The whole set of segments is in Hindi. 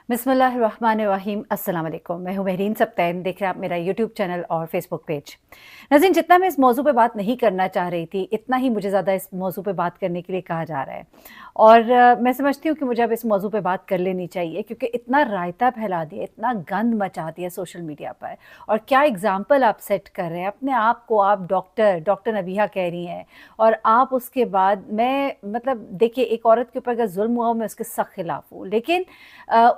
बिस्मिल्लाहिर्रहमानिर्रहीम। अस्सलाम वालेकुम। मैं हूं महरीन सब्तैन। देख रहे हैं आप मेरा यूट्यूब चैनल और फेसबुक पेज। नाज़रीन, जितना मैं इस मौजू पे बात नहीं करना चाह रही थी, इतना ही मुझे ज़्यादा इस मौजू पे बात करने के लिए कहा जा रहा है। और मैं समझती हूँ कि मुझे अब इस मौजू पे बात कर लेनी चाहिए, क्योंकि इतना रायता फैला दिया, इतना गंद मचा दिया सोशल मीडिया पर। और क्या एग्ज़ाम्पल आप सेट कर रहे हैं अपने आप को। आप डॉक्टर नबीहा कह रही हैं, और आप उसके बाद मैं मतलब देखिए, एक औरत के ऊपर अगर जुल्म हुआ, मैं उसके सख्त खिलाफ हूँ, लेकिन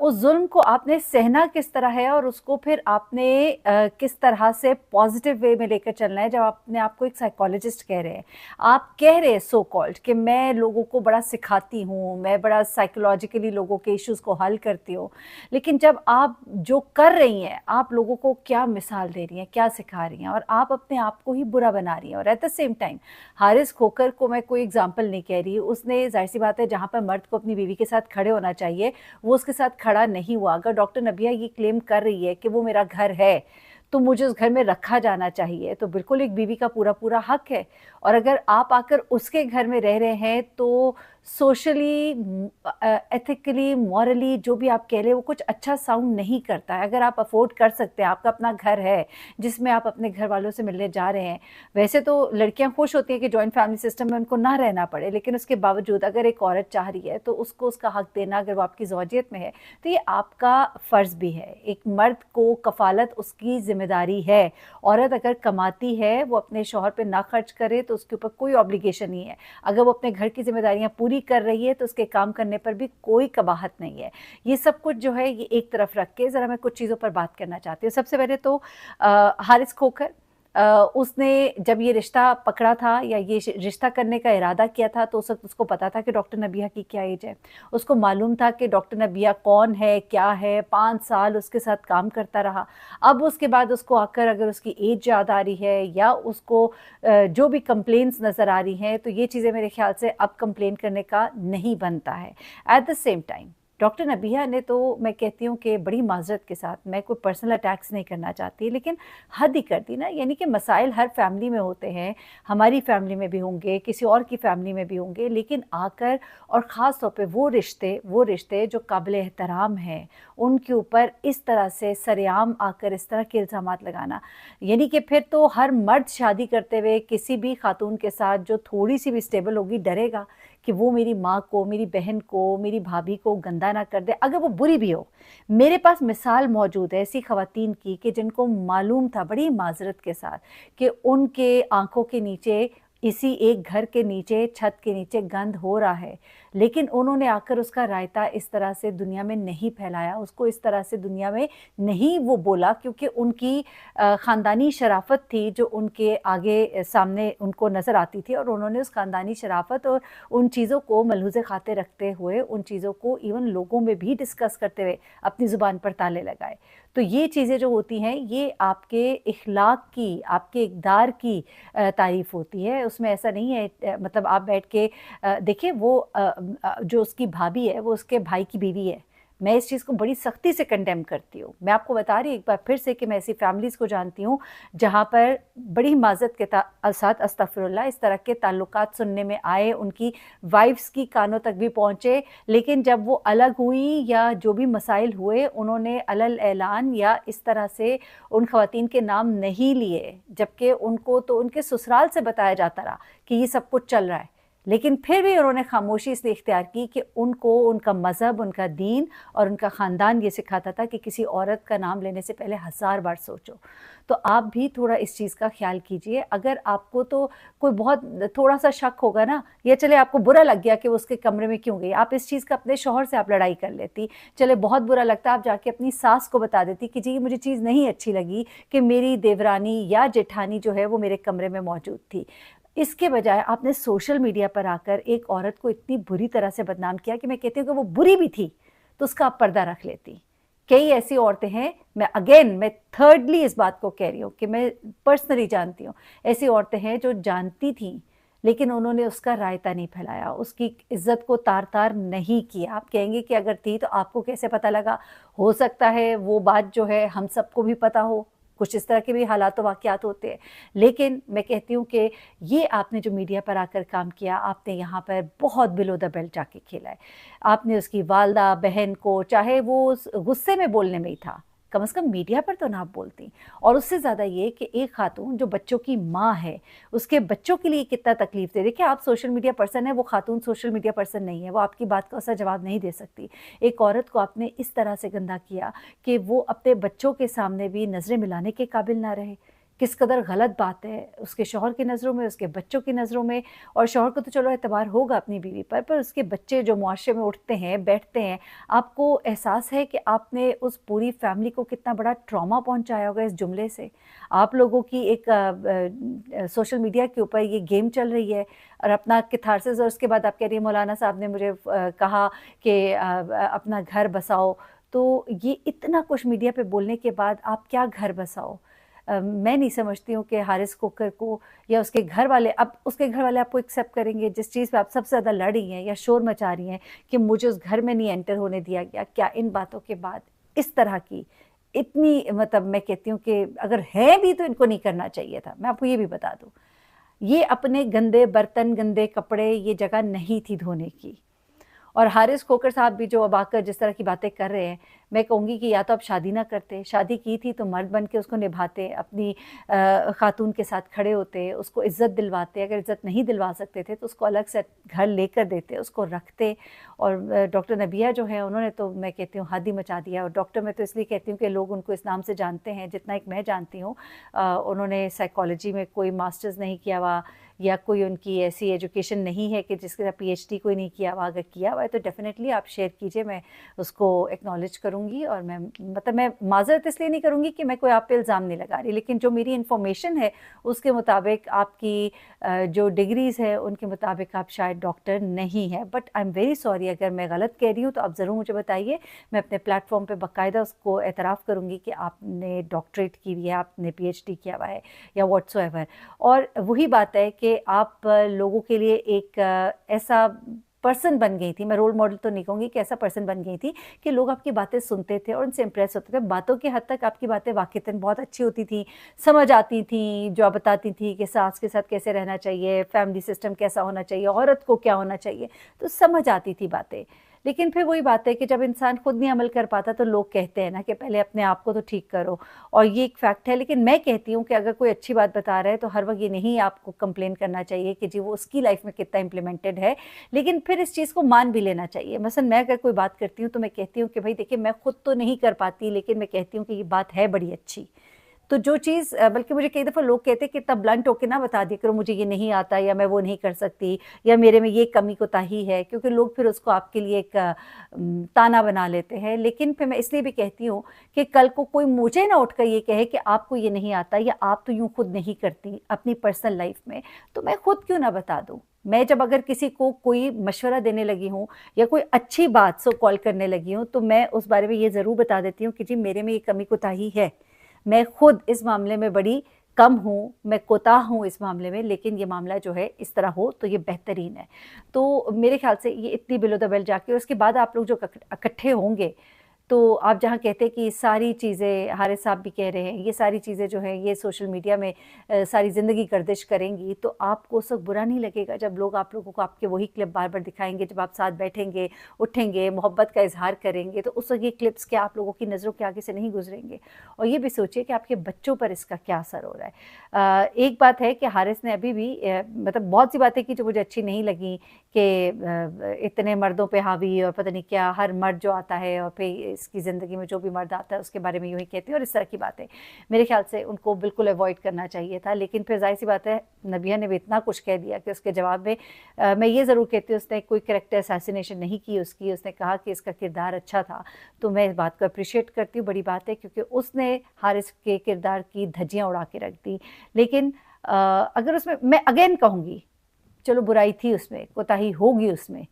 उस जुल्म को आपने सहना किस तरह है, और उसको फिर आपने किस तरह से पॉजिटिव वे में लेकर चलना है। जब आपने आपको एक साइकोलॉजिस्ट कह रहे हैं, आप कह रहे हैं सो कॉल्ड कि मैं लोगों को बड़ा सिखाती हूँ, मैं बड़ा साइकोलॉजिकली लोगों के इश्यूज को हल करती हूँ, लेकिन जब आप जो कर रही हैं, आप लोगों को क्या मिसाल दे रही हैं, क्या सिखा रही हैं, और आप अपने आप को ही बुरा बना रही हैं। और at the same time Haris Khokhar को मैं कोई एग्जाम्पल नहीं कह रही, उसने जाहिर सी बात है जहाँ पर मर्द को अपनी बीवी के साथ खड़े होना चाहिए वो उसके साथ खड़ा नहीं हुआ। अगर डॉक्टर नबिया ये क्लेम कर रही है कि वो मेरा घर है, तो मुझे उस घर में रखा जाना चाहिए, तो बिल्कुल एक बीवी का पूरा पूरा हक है। और अगर आप आकर उसके घर में रह रहे हैं, तो सोशली, एथिकली, मॉरली जो भी आप कह रहे हैं, वो कुछ अच्छा साउंड नहीं करता है। अगर आप अफोर्ड कर सकते हैं, आपका अपना घर है जिसमें आप अपने घर वालों से मिलने जा रहे हैं, वैसे तो लड़कियां खुश होती हैं कि जॉइंट फैमिली सिस्टम में उनको ना रहना पड़े, लेकिन उसके बावजूद अगर एक औरत चाह रही है, तो उसको उसका हक देना, अगर वो आपकी ज़ौजियत में है, तो ये आपका फ़र्ज़ भी है। एक मर्द को कफ़ालत उसकी ज़िम्मेदारी है। औरत अगर कमाती है, वो अपने शौहर पे ना खर्च करे, तो उसके ऊपर कोई ऑब्लिगेशन नहीं है। अगर वो अपने घर की जिम्मेदारियां पूरी कर रही है, तो उसके काम करने पर भी कोई कबाहत नहीं है। ये सब कुछ जो है, ये एक तरफ रख के ज़रा मैं कुछ चीज़ों पर बात करना चाहती हूँ। सबसे पहले तो हारिस खोकर, उसने जब ये रिश्ता पकड़ा था, या ये रिश्ता करने का इरादा किया था, तो उस वक्त उसको पता था कि डॉक्टर नबिया की क्या एज है। उसको मालूम था कि डॉक्टर नबिया कौन है, क्या है। 5 साल उसके साथ काम करता रहा। अब उसके बाद उसको आकर अगर उसकी एज याद आ रही है, या उसको जो भी कंप्लेंट्स नज़र आ रही हैं, तो ये चीज़ें मेरे ख्याल से अब कंप्लेन करने का नहीं बनता है। Eight the same time doctor नबिया ने, तो मैं कहती हूँ कि बड़ी माजरत के साथ, मैं कोई पर्सनल अटैक्स नहीं करना चाहती, लेकिन हद ही कर दी ना। यानी कि मसाइल हर फैमिली में होते हैं, हमारी फैमिली में भी होंगे, किसी और की फैमिली में भी होंगे, लेकिन आकर और ख़ास तौर पे वो रिश्ते जो काबिल एहतराम हैं, उनके ऊपर इस तरह से सरेआम आकर इस तरह के इल्ज़ामात लगाना, यानी कि फिर तो हर मर्द शादी करते हुए किसी भी खातून के साथ जो थोड़ी सी भी स्टेबल होगी, डरेगा कि वो मेरी माँ को, मेरी बहन को, मेरी भाभी को गंदा ना कर दे, अगर वो बुरी भी हो। मेरे पास मिसाल मौजूद है ऐसी ख़वातीन की कि जिनको मालूम था बड़ी माजरत के साथ कि उनके आंखों के नीचे, इसी एक घर के नीचे, छत के नीचे गंद हो रहा है, लेकिन उन्होंने आकर उसका रायता इस तरह से दुनिया में नहीं फैलाया, उसको इस तरह से दुनिया में नहीं वो बोला, क्योंकि उनकी ख़ानदानी शराफत थी जो उनके आगे सामने उनको नज़र आती थी, और उन्होंने उस ख़ानदानी शराफत और उन चीज़ों को मलहूज़े खाते रखते हुए, उन चीज़ों को इवन लोगों में भी डिस्कस करते हुए अपनी ज़ुबान पर ताले लगाए। तो ये चीज़ें जो होती हैं, ये आपके इखलाक की, आपके इक़दार की तारीफ़ होती है। उसमें ऐसा नहीं है, मतलब आप बैठ के देखिए, वो जो उसकी भाभी है, वो उसके भाई की बीवी है। मैं इस चीज़ को बड़ी सख्ती से कंडेम करती हूँ। मैं आपको बता रही हूँ एक बार फिर से कि मैं ऐसी फैमिलीज़ को जानती हूँ जहाँ पर बड़ी माज़रत के साथ, अस्तग़फ़िरुल्लाह, इस तरह के ताल्लुकात सुनने में आए, उनकी वाइफ्स की कानों तक भी पहुँचे, लेकिन जब वो अलग हुई या जो भी मसाइल हुए, उन्होंने अलल ऐलान या इस तरह से उन ख़वातीन के नाम नहीं लिए, जबकि उनको तो उनके ससुराल से बताया जाता रहा कि ये सब कुछ चल रहा है। लेकिन फिर भी उन्होंने खामोशी इसलिए इख्तियार की कि उनको उनका मज़हब, उनका दीन और उनका ख़ानदान ये सिखाता था कि किसी औरत का नाम लेने से पहले 1000 बार सोचो। तो आप भी थोड़ा इस चीज़ का ख्याल कीजिए। अगर आपको तो कोई बहुत थोड़ा-सा शक होगा ना, या चले आपको बुरा लग गया कि वो उसके कमरे में क्यों गई, आप इस चीज़ का अपने शौहर से आप लड़ाई कर लेती। चले बहुत बुरा लगता, आप जाके अपनी सास को बता देती कि जी, ये मुझे चीज़ नहीं अच्छी लगी कि मेरी देवरानी या जेठानी जो है वो मेरे कमरे में मौजूद थी। इसके बजाय आपने सोशल मीडिया पर आकर एक औरत को इतनी बुरी तरह से बदनाम किया कि मैं कहती हूँ कि वो बुरी भी थी तो उसका आप पर्दा रख लेती। कई ऐसी औरतें हैं, मैं थर्डली इस बात को कह रही हूँ कि मैं पर्सनली जानती हूँ, ऐसी औरतें हैं जो जानती थीं, लेकिन उन्होंने उसका रायता नहीं फैलाया, उसकी इज्जत को तार तार नहीं किया। आप कहेंगे कि अगर थी तो आपको कैसे पता लगा? हो सकता है वो बात जो है हम सबको भी पता हो, कुछ इस तरह के भी हालात वाक़यात होते हैं। लेकिन मैं कहती हूँ कि ये आपने जो मीडिया पर आकर काम किया, आपने यहाँ पर बहुत बिलो द बेल्ट जाके खेला है। आपने उसकी वालदा, बहन को, चाहे वो उस गुस्से में बोलने में ही था, कम से कम मीडिया पर तो ना आप बोलती। और उससे ज़्यादा ये कि एक खातून जो बच्चों की माँ है, उसके बच्चों के लिए कितना तकलीफ दे। देखिए, आप सोशल मीडिया पर्सन है, वो खातून सोशल मीडिया पर्सन नहीं है, वो आपकी बात का ऐसा जवाब नहीं दे सकती। एक औरत को आपने इस तरह से गंदा किया कि वो अपने बच्चों के सामने भी नज़रें मिलाने के काबिल ना रहे। किस कदर गलत बात है उसके शौहर की नज़रों में, उसके बच्चों की नज़रों में। और शौहर को तो चलो एतबार होगा अपनी बीवी पर उसके बच्चे जो मुआशरे में उठते हैं, बैठते हैं, आपको एहसास है कि आपने उस पूरी फैमिली को कितना बड़ा ट्रॉमा पहुंचाया होगा इस जुमले से। आप लोगों की एक सोशल मीडिया के ऊपर ये गेम चल रही है और अपना कैथारसिस, और उसके बाद आप कह रही है मौलाना साहब ने मुझे कहा कि अपना घर बसाओ। तो ये इतना कुछ मीडिया पे बोलने के बाद आप क्या घर बसाओ? मैं नहीं समझती हूँ कि हारिस कोकर को या उसके घर वाले, अब उसके घर वाले आपको एक्सेप्ट करेंगे जिस चीज़ पे आप सबसे ज़्यादा लड़ रही हैं या शोर मचा रही हैं कि मुझे उस घर में नहीं एंटर होने दिया गया। क्या इन बातों के बाद इस तरह की इतनी, मतलब मैं कहती हूँ कि अगर है भी तो इनको नहीं करना चाहिए था। मैं आपको ये भी बता दूँ, ये अपने गंदे बर्तन, गंदे कपड़े, ये जगह नहीं थी धोने की। और हारिस खोकर साहब भी जो अब आकर जिस तरह की बातें कर रहे हैं, मैं कहूँगी कि या तो आप शादी ना करते, शादी की थी तो मर्द बन के उसको निभाते, अपनी खातून के साथ खड़े होते, उसको इज़्ज़त दिलवाते। अगर इज़्ज़त नहीं दिलवा सकते थे तो उसको अलग से घर लेकर देते, उसको रखते। और डॉक्टर नबिया जो है, उन्होंने तो मैं कहती हूँ हद ही मचा दिया। और डॉक्टर मैं तो इसलिए कहती हूँ कि लोग उनको इस नाम से जानते हैं जितना एक मैं जानती हूँ। उन्होंने साइकोलॉजी में कोई मास्टर्स नहीं किया हुआ या कोई उनकी ऐसी एजुकेशन नहीं है कि जिसके साथ पीएचडी कोई नहीं किया हुआ। अगर किया हुआ है तो डेफिनेटली आप शेयर कीजिए, मैं उसको एक्नॉलेज करूँगी। और मैं मतलब मैं माज़रत इसलिए नहीं करूँगी कि मैं कोई आप पे इल्ज़ाम नहीं लगा रही, लेकिन जो मेरी इन्फॉर्मेशन है उसके मुताबिक आपकी जो डिग्रीज़ है उनके मुताबिक आप शायद डॉक्टर नहीं है। But I am very sorry अगर मैं गलत कह रही हूँ तो आप ज़रूर मुझे बताइए। मैं अपने प्लेटफॉर्म पे बाकायदा उसको एतराफ़ करूँगी कि आपने डॉक्टरेट की हुई है, आपने पीएचडी किया हुआ है या व्हाट्सोएवर। और वही बात है कि आप लोगों के लिए एक ऐसा पर्सन बन गई थी, मैं रोल मॉडल तो नहीं कहूँगी, कि ऐसा पर्सन बन गई थी कि लोग आपकी बातें सुनते थे और उनसे इम्प्रेस होते थे। बातों की हद तक आपकी बातें वाक़ईतन बहुत अच्छी होती थी, समझ आती थी, जो आप बताती थी कि सास के साथ कैसे रहना चाहिए, फैमिली सिस्टम कैसा होना चाहिए, औरत को क्या होना चाहिए, तो समझ आती थी बातें। लेकिन फिर वही बात है कि जब इंसान खुद नहीं अमल कर पाता तो लोग कहते हैं ना कि पहले अपने आप को तो ठीक करो, और ये एक फैक्ट है। लेकिन मैं कहती हूँ कि अगर कोई अच्छी बात बता रहा है तो हर वक्त ये नहीं आपको कंप्लेन करना चाहिए कि जी वो उसकी लाइफ में कितना इम्प्लीमेंटेड है, लेकिन फिर इस चीज़ को मान भी लेना चाहिए। मसलन मैं अगर कोई बात करती हूँ तो मैं कहती हूँ कि भाई देखिए, मैं खुद तो नहीं कर पाती, लेकिन मैं कहती हूँ कि ये बात है बड़ी अच्छी। तो जो चीज़ बल्कि मुझे कई दफ़ा लोग कहते हैं कि इतना ब्लंट होके ना बता दिया करो मुझे ये नहीं आता, या मैं वो नहीं कर सकती, या मेरे में ये कमी कोताही है, क्योंकि लोग फिर उसको आपके लिए एक ताना बना लेते हैं। लेकिन फिर मैं इसलिए भी कहती हूँ कि कल को कोई मुझे ना उठकर ये कहे कि आपको ये नहीं आता या आप तो यूँ खुद नहीं करती अपनी पर्सनल लाइफ में, तो मैं खुद क्यों ना बता दूँ। मैं जब अगर किसी को कोई मशवरा देने लगी हूँ या कोई अच्छी बात सो कॉल करने लगी हूँ, तो मैं उस बारे में ये ज़रूर बता देती हूँ कि जी मेरे में ये कमी कोताही है, मैं खुद इस मामले में बड़ी कम हूँ, मैं कोताह हूँ इस मामले में, लेकिन ये मामला जो है इस तरह हो तो ये बेहतरीन है। तो मेरे ख्याल से ये इतनी बिलो द बेल्ट जाके, और उसके बाद आप लोग जो इकट्ठे होंगे, तो आप जहाँ कहते हैं कि सारी चीज़ें, हारिस साहब भी कह रहे हैं, ये सारी चीज़ें जो हैं ये सोशल मीडिया में सारी ज़िंदगी गर्दिश करेंगी, तो आपको उस वक्त बुरा नहीं लगेगा जब लोग आप लोगों को आपके वही क्लिप बार बार दिखाएंगे, जब आप साथ बैठेंगे, उठेंगे, मोहब्बत का इजहार करेंगे, तो उस वक्त ये क्लिप्स क्या आप लोगों की नज़रों के आगे से नहीं गुजरेंगे। और ये भी सोचिए कि आपके बच्चों पर इसका क्या असर हो रहा है। एक बात है कि हारिस ने अभी भी मतलब बहुत सी बातें की जो मुझे अच्छी नहीं लगी, कि इतने मर्दों पे हावी और पता नहीं क्या, हर मर्द जो आता है और फिर इसकी ज़िंदगी में जो भी मर्द आता है उसके बारे में यूँ ही कहती हैं, और इस तरह की बातें मेरे ख्याल से उनको बिल्कुल अवॉइड करना चाहिए था। लेकिन फिर जाहिर सी बात है, नबिया ने भी इतना कुछ कह दिया कि उसके जवाब में मैं ये ज़रूर कहती हूँ उसने कोई कैरेक्टर असैसिनेशन नहीं की उसकी, उसने कहा कि इसका किरदार अच्छा था, तो मैं इस बात को अप्रिशिएट करती हूँ, बड़ी बात है, क्योंकि उसने हारिस के किरदार की धज्जियाँ उड़ा के रख दी। लेकिन अगर उसमें मैं अगेन कहूँगी, चलो बुराई थी उसमें, कोताही होगी उसमें,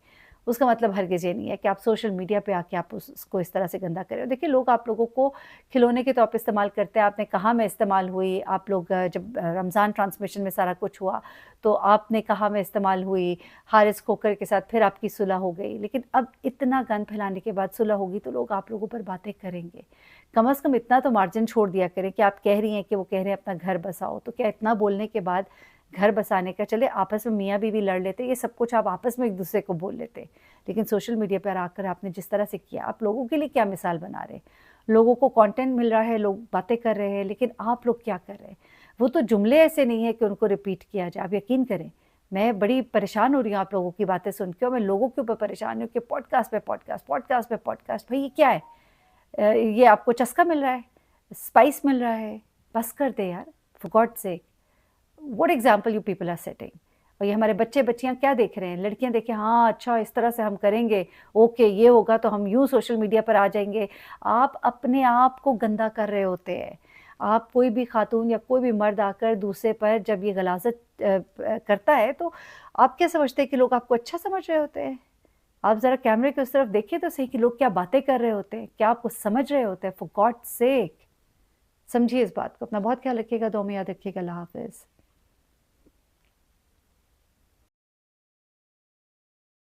उसका मतलब हरगिज़ ये नहीं है कि आप सोशल मीडिया पे आके आप उसको इस तरह से गंदा कर रहे हो। देखिए, लोग आप लोगों को खिलौने के तौर पे इस्तेमाल करते हैं। आपने कहा में इस्तेमाल हुई, आप लोग जब रमज़ान ट्रांसमिशन में सारा कुछ हुआ, तो आपने कहा में इस्तेमाल हुई, हारिस खोकर के साथ फिर आपकी सुलह हो गई। लेकिन अब इतना गंद फैलाने के बाद सुलह होगी तो लोग आप लोगों पर बातें करेंगे। कम से कम इतना तो मार्जिन छोड़ दिया करें कि आप कह रही हैं कि वो कह रहे हैं अपना घर बसाओ, तो क्या इतना बोलने के बाद घर बसाने का, चले आपस में मियाँ बीवी लड़ लेते, ये सब कुछ आप आपस में एक दूसरे को बोल लेते, लेकिन सोशल मीडिया पर आकर आपने जिस तरह से किया, आप लोगों के लिए क्या मिसाल बना रहे? लोगों को कंटेंट मिल रहा है, लोग बातें कर रहे हैं, लेकिन आप लोग क्या कर रहे हैं? वो तो जुमले ऐसे नहीं है कि उनको रिपीट किया जाए। आप यकीन करें, मैं बड़ी परेशान हो रही हूँ आप लोगों की बातें सुन के, और मैं लोगों के ऊपर परेशान हूँ कि पॉडकास्ट पे पॉडकास्ट, पॉडकास्ट पे पॉडकास्ट। भाई ये क्या है? ये आपको चस्का मिल रहा है, स्पाइस मिल रहा है? बस कर दे यार, for God sake. What example you people are setting. और ये हमारे बच्चे बच्चियां क्या देख रहे हैं? लड़कियां देखें, हाँ अच्छा इस तरह से हम करेंगे, ओके ये होगा तो हम यूँ सोशल मीडिया पर आ जाएंगे। आप अपने आप को गंदा कर रहे होते हैं। आप कोई भी खातून या कोई भी मर्द आकर दूसरे पर जब ये गलाजत करता है, तो आप क्या समझते हैं कि लोग आपको अच्छा समझ रहे होते हैं? आप ज़रा कैमरे की उस तरफ देखिए तो सही कि लोग क्या बातें कर रहे होते हैं, क्या आपको समझ रहे होते हैं? फॉर गॉड सेक, समझिए इस बात को। अपना बहुत ख्याल रखिएगा, दुआ में याद रखिएगा। अल्लाह हाफ़िज़।